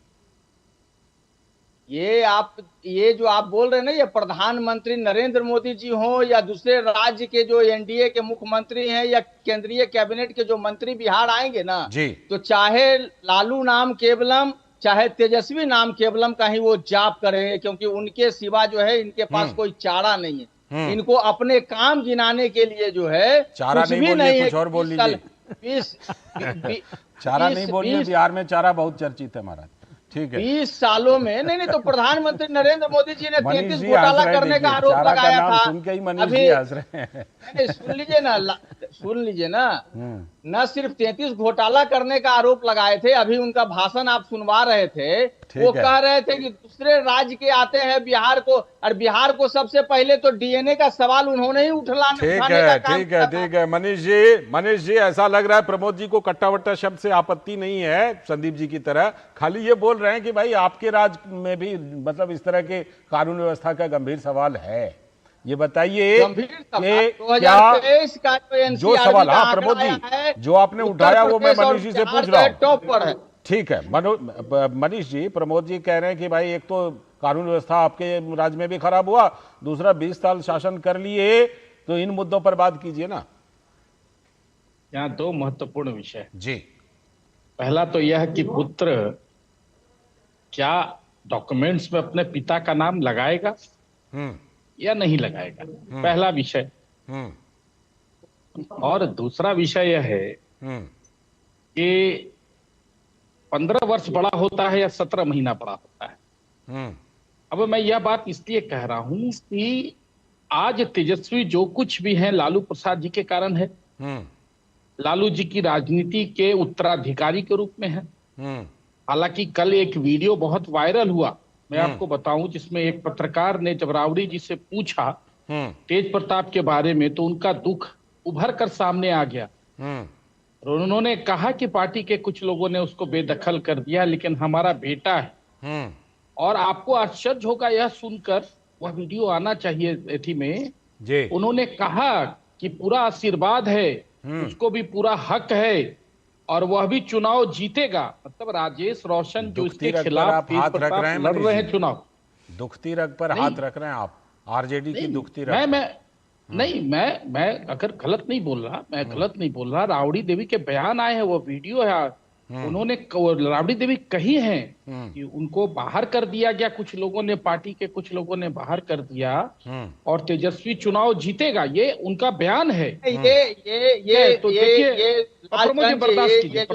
ये जो आप बोल रहे हैं ना, ये प्रधानमंत्री नरेंद्र मोदी जी हो या दूसरे राज्य के जो एनडीए के मुख्यमंत्री हैं या केंद्रीय कैबिनेट के जो मंत्री बिहार आएंगे ना जी, तो चाहे लालू नाम केवलम चाहे तेजस्वी नाम केवलम का ही वो जाप करेंगे, क्योंकि उनके सिवा जो है इनके पास कोई चारा नहीं है। इनको अपने काम गिनाने के लिए जो है चारा कुछ नहीं भी नहीं है। कुछ और बोल लीजिए। चारा नहीं बोलिए, बिहार में चारा बहुत चर्चित है महाराज। ठीक है, 20 सालों में नहीं तो प्रधानमंत्री नरेंद्र मोदी जी ने 33 घोटाला करने का आरोप लगाया था। सुन के ही मनीष जी हंस रहे हैं। सुन लीजिए ना, न सिर्फ 33 घोटाला करने का आरोप लगाए थे, अभी उनका भाषण आप सुनवा रहे थे, वो कह रहे थे कि दूसरे राज्य के आते हैं बिहार को, और बिहार को सबसे पहले तो डीएनए का सवाल उन्होंने ही उठाने का काम किया। ठीक है मनीष जी ऐसा लग रहा है प्रमोद जी को कट्टा वट्टा शब्द से आपत्ति नहीं है संदीप जी की तरह, खाली ये बोल रहे हैं कि भाई आपके राज्य में भी मतलब इस तरह के कानून व्यवस्था का गंभीर सवाल है। ये बताइए क्या जो सवाल, हाँ प्रमोद जी जो आपने उठाया वो मैं मनीष जी से पूछ रहा हूँ, टॉप पर है। ठीक है मनीष जी, प्रमोद जी कह रहे हैं कि भाई एक तो कानून व्यवस्था आपके राज्य में भी खराब हुआ, दूसरा 20 साल शासन कर लिए, तो इन मुद्दों पर बात कीजिए ना। यहाँ 2 महत्वपूर्ण विषय जी। पहला तो यह कि पुत्र क्या डॉक्यूमेंट्स में अपने पिता का नाम लगाएगा या नहीं लगाएगा, पहला विषय। और दूसरा विषय यह है कि 15 वर्ष बड़ा होता है या 17 महीना बड़ा होता है। अब मैं यह बात इसलिए कह रहा हूं कि आज तेजस्वी जो कुछ भी है लालू प्रसाद जी के कारण है, लालू जी की राजनीति के उत्तराधिकारी के रूप में है। हालांकि कल एक वीडियो बहुत वायरल हुआ, मैं आपको बताऊं, जिसमें एक पत्रकार ने जब रावड़ी जी से पूछा तेज प्रताप के बारे में, तो उनका दुख उभर कर सामने आ गया। उन्होंने कहा कि पार्टी के कुछ लोगों ने उसको बेदखल कर दिया, लेकिन हमारा बेटा है। और आपको आश्चर्य होगा यह सुनकर, वह वीडियो आना चाहिए एथी में जी। उन्होंने कहा कि पूरा आशीर्वाद है, उसको भी पूरा हक है और वह भी चुनाव जीतेगा। मतलब राजेश रोशन जो इसके खिलाफ हाथ रख रहे हैं, लड़ रहे हैं चुनाव, दुखती रग पर हाथ रख रहे हैं आप, आरजेडी की दुखती रग। मैं अगर गलत नहीं बोल रहा, मैं गलत नहीं बोल रहा। राबड़ी देवी के बयान आए हैं, वो वीडियो है, उन्होंने राबड़ी देवी कही है कि उनको बाहर कर दिया गया, कुछ लोगों ने, पार्टी के कुछ लोगों ने बाहर कर दिया और तेजस्वी चुनाव जीतेगा, ये उनका बयान है। ये तो देखिए प्रमोद जी बर्दाश्त कीजिए,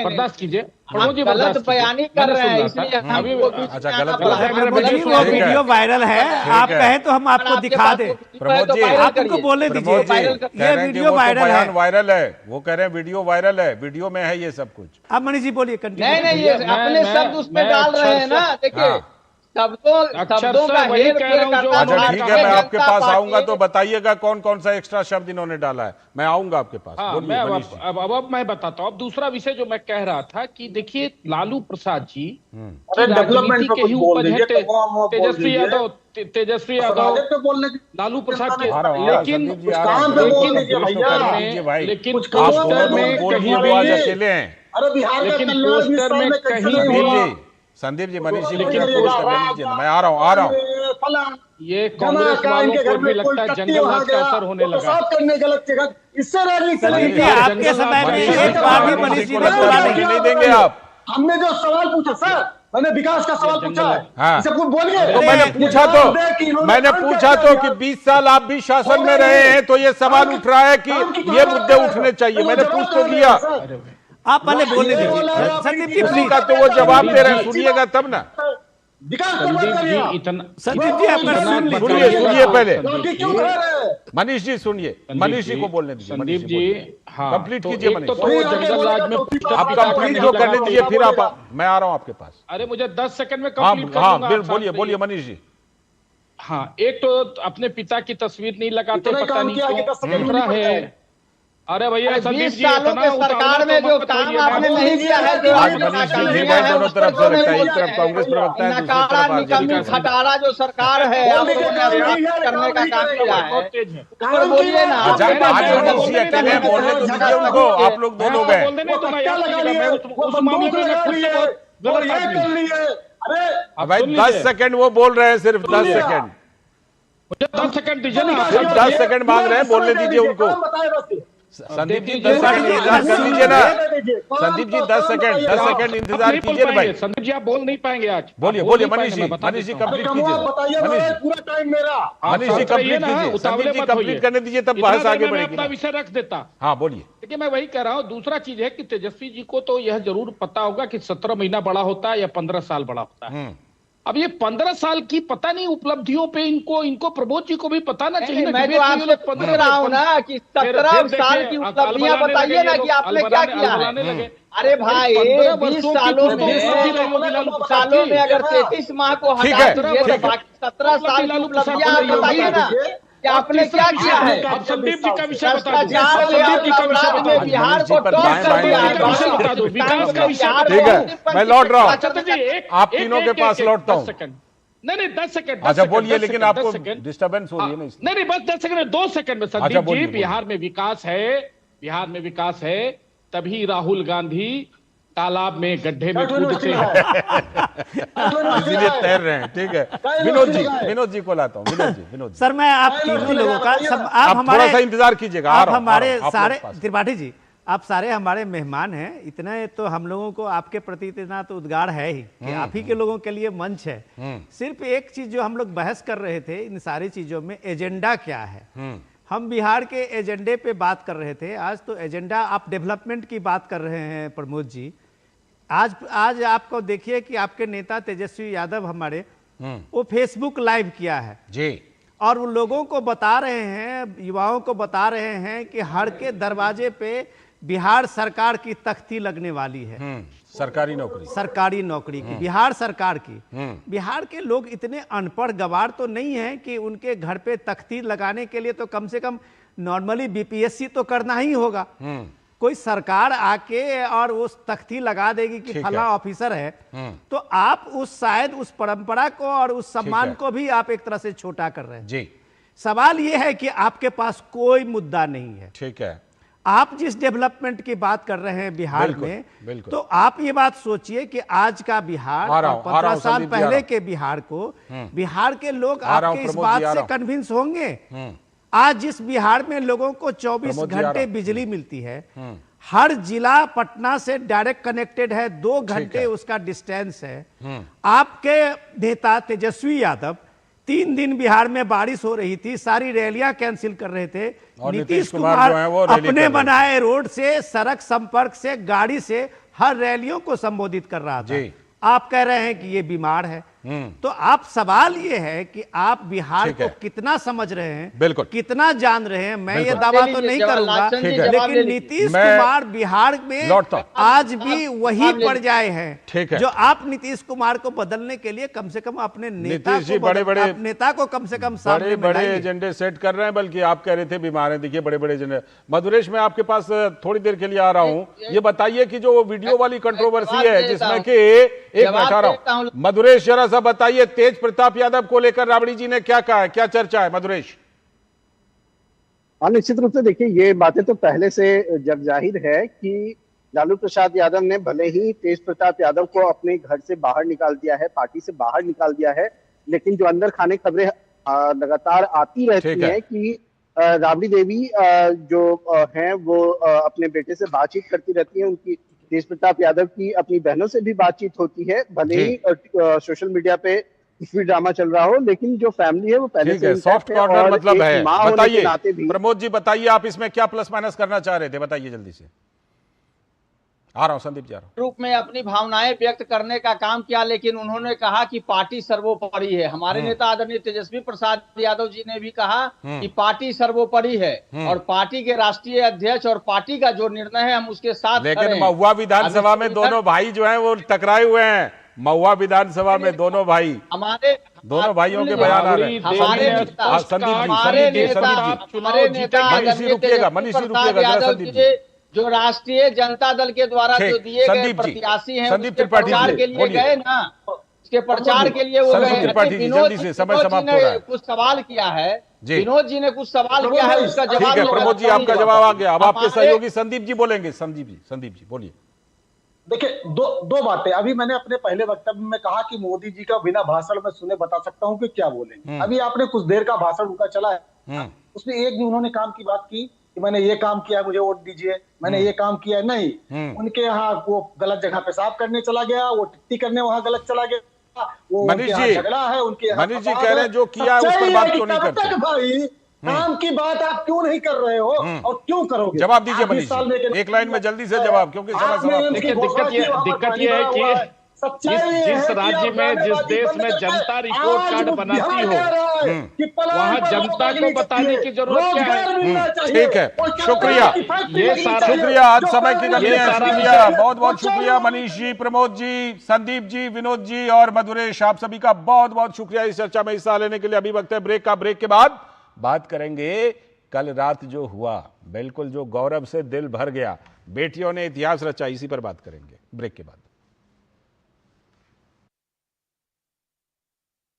बर्दाश्त कीजिए प्रमोद जी, गलत बयानी कर रहे हैं, इसलिए अभी अच्छा गलत वो वीडियो वायरल है, आप कहें तो हम आपको दिखा दें। प्रमोद जी आप उनको बोलने दीजिए, ये वीडियो वायरल है, वो कह रहे हैं वीडियो वायरल है, वीडियो में है ये सब कुछ। अब मनीष जी बोलिए, कंटिन्यू। नहीं, ये अपने शब्द उसमें डाल रहे हैं ना, देखिए शब्दों का हेर फेर करना। अच्छा ठीक है, मैं आपके पास आऊंगा तो बताइएगा कौन कौन सा एक्स्ट्रा शब्द इन्होंने डाला है, मैं आऊंगा आपके पास। अब मैं बताता हूँ। अब दूसरा विषय जो मैं कह रहा था कि देखिए लालू प्रसाद जी डेवलपमेंट के ही उपज है, तेजस्वी यादव लालू प्रसाद के, लेकिन पोस्टर में कहीं भी, लेकिन पोस्टर में कहीं, संदीप जी मनीष जी मैं आ रहा हूँ ये कांग्रेस वालों को भी लगता है जंगल राज का असर होने लगा। करने गलत जगह इससे आपके समय में एक बार भी मनीष जी ने नहीं देंगे आप। हमने जो सवाल पूछा सर, मैंने विकास का सवाल पूछा है। हाँ। कुछ बोलिए। तो मैंने पूछा तो कि 20 साल आप भी शासन में रहे हैं, तो ये सवाल उठ रहा है कि ये मुद्दे उठने चाहिए। मैंने पूछ तो दिया, आप पहले बोलने दीजिए संदीप जी, उसी का तो वो जवाब दे रहे हैं, सुनिएगा तब ना। संदीप जी सुनिए पहले, मनीष जी सुनिए, मनीष जी को बोलने दीजिए। संदीप जी हाँ कंप्लीट कीजिए मनीष, तो वो जंगल राज में आप कंप्लीट जो करने दीजिए, फिर आप, मैं आ रहा हूं आपके पास। अरे मुझे 10 सेकंड में कंप्लीट कर दूंगा। बोलिए मनीष जी। हाँ, एक तो अपने पिता की तस्वीर नहीं लगाते, पता नहीं क्यों। दूसरा है, अरे भैया 20 सालों के सरकार में जो काम आपने नहीं किया है, जो दोनों तरफ से लगता है, एक तरफ कांग्रेस प्रवक्ता है, नकारा निकम्मी खटारा जो सरकार है, आप लोगों ने करने का काम किया है, बोलिए ना। मनीष जी अकेले बोलने तो दीजिए उनको, आप लोग दो लोग हैं। भाई 10 सेकंड वो बोल रहे हैं, सिर्फ 10 सेकंड, मुझे 10 सेकंड दीजिए ना, सिर्फ 10 सेकंड मांग रहे हैं, बोलने दीजिए उनको। संदीप जी 10 सेकंड इंतजार कर लीजिए ना। संदीप जी 10 सेकंड इंतजार कीजिए ना भाई। संदीप जी आप बोल नहीं पाएंगे आज। बोलिए मनीष जी कंप्लीट कीजिए। पूरा टाइम मेरा, मनीष जी कंप्लीट कीजिए, संदीप जी कंप्लीट करने दीजिए, तब बहस आगे बढ़ेगी। अपना विषय रख देता। हाँ बोलिए। देखिए मैं वही कह रहा हूँ। दूसरा चीज है कि तेजस्वी जी को तो यह जरूर पता होगा कि 17 महीना बड़ा होता है या 15 साल बड़ा होता है। अब ये 15 साल की पता नहीं उपलब्धियों पे इनको प्रमोद जी को भी पता ना चाहिए ना। मैं तो आपसे पूछ रहा हूँ ना कि 17 साल की उपलब्धियां बताइए ना कि आपने क्या किया है। अरे भाई 20 सालों में अगर 33 माह को हटा दीजिए तो बाकी 17 साल की उपलब्धियां आप बताइए ना कि आपने क्या किया है। अब संदीप जी का विषय बता दो। बिहार को टॉप कर दिया है, विकास का विषय। ठीक है, मैं लौट रहा हूँ, आप तीनों के पास लौटता हूँ। नहीं 10 सेकंड। अच्छा बोलिए, लेकिन आपको डिस्टर्बेंस हो रही है ना। नहीं बस 10 सेकंड, 2 सेकंड में। संदीप जी बिहार में विकास है, तभी राहुल गांधी तालाब में गड्ढे में कूद से इसीलिए तैर रहे हैं। ठीक है, विनोद जी को लाता हूँ। विनोद जी सर, मैं आप तीनों लोगों का आप हमारे थोड़ा सा इंतजार कीजिएगा। आप हमारे सारे त्रिपाठी जी, आप सारे हमारे मेहमान हैं। इतने तो हम लोगों को आपके प्रति इतना तो उद्गार है ही कि आप ही के लोगों के लिए मंच है। सिर्फ एक चीज जो हम लोग बहस कर रहे थे, इन सारी चीजों में एजेंडा क्या है। हम बिहार के एजेंडे पे बात कर रहे थे। आज तो एजेंडा आप डेवलपमेंट की बात कर रहे हैं प्रमोद जी। आज आपको देखिए कि आपके नेता तेजस्वी यादव हमारे वो फेसबुक लाइव किया है जी, और उन लोगों को बता रहे हैं, युवाओं को बता रहे हैं कि हर के दरवाजे पे बिहार सरकार की तख्ती लगने वाली है। सरकारी नौकरी की, बिहार सरकार की। बिहार के लोग इतने अनपढ़ गवार तो नहीं है कि उनके घर पे तख्ती लगाने के लिए तो कम से कम नॉर्मली बीपीएससी तो करना ही होगा। कोई सरकार आके और उस तख्ती लगा देगी कि फला ऑफिसर है, तो आप शायद उस परंपरा को और उस सम्मान को भी आप एक तरह से छोटा कर रहे हैं जी। सवाल यह है कि आपके पास कोई मुद्दा नहीं है। ठीक है, आप जिस डेवलपमेंट की बात कर रहे हैं बिहार में, तो आप ये बात सोचिए कि आज का बिहार और 15 साल पहले के बिहार को, बिहार के लोग आपके इस बात से कन्विंस होंगे। आज जिस बिहार में लोगों को 24 घंटे बिजली मिलती है, हर जिला पटना से डायरेक्ट कनेक्टेड है, 2 घंटे उसका डिस्टेंस है। आपके नेता तेजस्वी यादव 3 दिन बिहार में बारिश हो रही थी, सारी रैलियां कैंसिल कर रहे थे। नीतीश कुमार अपने बनाए रोड से, सड़क संपर्क से, गाड़ी से हर रैलियों को संबोधित कर रहा था। आप कह रहे हैं कि ये बीमार है, तो आप सवाल ये है कि आप बिहार को कितना समझ रहे हैं, बिल्कुल कितना जान रहे हैं। मैं ये दावा तो नहीं करूंगा, लेकिन नीतीश कुमार बिहार में आज भी वही पर्याय है जो आप नीतीश कुमार को बदलने के लिए कम से कम अपने नेता को कम से कम बड़े बड़े एजेंडे सेट कर रहे हैं। बल्कि आप कह रहे थे बीमार हैं, देखिए बड़े बड़े एजेंडे। मधुरेश, मैं आपके पास थोड़ी देर के लिए आ रहा हूं। ये बताइए कि जो वीडियो वाली कंट्रोवर्सी है जिसमें कि एक बैठा रहा हूं, मधुरेश जरा सा बताइए, तेज प्रताप यादव को लेकर राबड़ी जी ने क्या कहा है, क्या चर्चा है मधुरेश? निश्चित रूप से देखिए, ये बातें तो पहले से जग जाहिर है कि लालू प्रसाद यादव ने भले ही तेज प्रताप यादव को अपने घर से बाहर निकाल दिया है, पार्टी से बाहर निकाल दिया है, लेकिन जो अंदर खाने खबरें लगातार आती रहती हैं कि राबड़ी देवी जो हैं वो अपने बेटे से बातचीत करती रहती है। उनकी तेज प्रताप यादव की अपनी बहनों से भी बातचीत होती है, भले ही सोशल मीडिया पे कुछ भी ड्रामा चल रहा हो, लेकिन जो फैमिली है वो पहले से सॉफ्ट कॉर्नर मतलब है। बताइए प्रमोद जी, बताइए आप इसमें क्या प्लस माइनस करना चाह रहे थे, बताइए जल्दी से। आ रहा हूं संदीप जी, रूप में अपनी भावनाएं व्यक्त करने का काम किया, लेकिन उन्होंने कहा कि पार्टी सर्वोपरि है। हमारे नेता आदरणीय तेजस्वी प्रसाद यादव जी ने भी कहा कि पार्टी सर्वोपरि है और पार्टी के राष्ट्रीय अध्यक्ष और पार्टी का जो निर्णय है हम उसके साथ। लेकिन महुआ विधानसभा में दोनों भाई जो हैं वो टकराए हुए हैं। महुआ विधानसभा में दोनों भाई, दोनों भाइयों के बयान आ रहे हैं। मनीष रुकिएगा, जो राष्ट्रीय जनता दल के द्वारा जो दिए गए प्रत्याशी हैं उसके प्रचार के लिए गए ना, उसके प्रचार के लिए वो गए। विनोद जी ने कुछ सवाल किया है, विनोद जी ने कुछ सवाल किया है, उसका जवाब। प्रमोद जी आपका जवाब आ गया, अब आपके सहयोगी संदीप जी बोलेंगे। संदीप जी बोलिए। देखिए, दो बातें। अभी मैंने अपने पहले वक्तव्य में कहा कि मोदी जी का बिना भाषण में सुने बता सकता हूं कि क्या बोलेंगे। अभी आपने कुछ देर का भाषण उनका चला है, उसमें एक भी उन्होंने काम की बात की कि मैंने ये काम किया, मुझे वोट दीजिए, मैंने ये काम किया, नहीं। उनके यहाँ वो गलत जगह पेशाब करने चला गया, वो टिट्टी करने वहां गलत चला गया, वो मनीष जी झगड़ा है उनके। मनीष जी कह रहे हैं जो किया उस पर बात क्यों नहीं करते? भाई काम की बात आप क्यों नहीं कर रहे हो और क्यों करोगे? जवाब दीजिए मनीष जी, एक लाइन में जल्दी से जवाब, क्योंकि दिक्कत ये है कि जिस राज्य में, जिस देश में जनता रिपोर्ट कार्ड बनाती हो, वहाँ जनता को बताने की जरूरत क्या है? ठीक है, शुक्रिया, शुक्रिया। आज समय की कमी है, शुक्रिया, बहुत बहुत शुक्रिया मनीष जी, प्रमोद जी, संदीप जी, विनोद जी और मधुरेश, आप सभी का बहुत बहुत शुक्रिया इस चर्चा में हिस्सा लेने के लिए। अभी वक्त है ब्रेक का। ब्रेक के बाद बात करेंगे कल रात जो हुआ, बिल्कुल जो गौरव से दिल भर गया, बेटियों ने इतिहास रचा, इसी पर बात करेंगे ब्रेक के बाद।